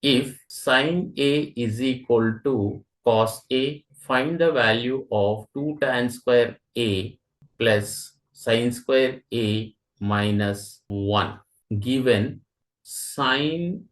If sin A is equal to cos A, find the value of 2 tan square A plus sin square A minus 1. Given sin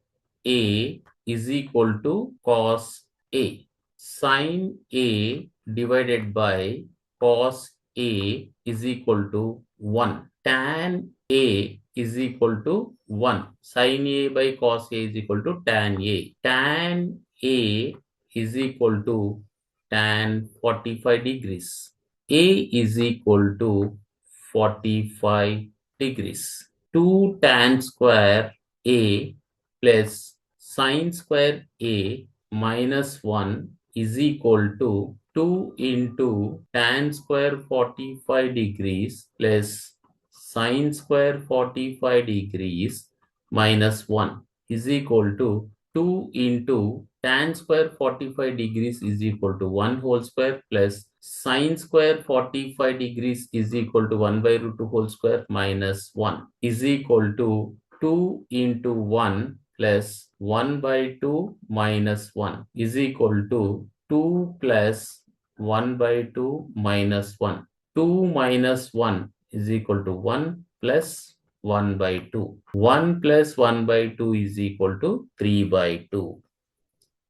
A is equal to cos A. Sin A divided by cos A is equal to 1. Tan A is equal to 1. Sin A by cos A is equal to tan A. Tan A is equal to tan 45 degrees. A is equal to 45 degrees. 2 tan square A plus sin square A minus 1 is equal to 2 into tan square 45 degrees plus sin square 45 degrees minus 1 is equal to 2 into tan square 45 degrees is equal to 1 whole square plus sin square 45 degrees is equal to 1 by root 2 whole square minus 1 is equal to 2 into 1 plus 1 by 2 minus 1 is equal to 2 plus 1 by 2 minus 1. 2 minus 1 is equal to 1 plus 1 by 2. 1 plus 1 by 2 is equal to 3 by 2.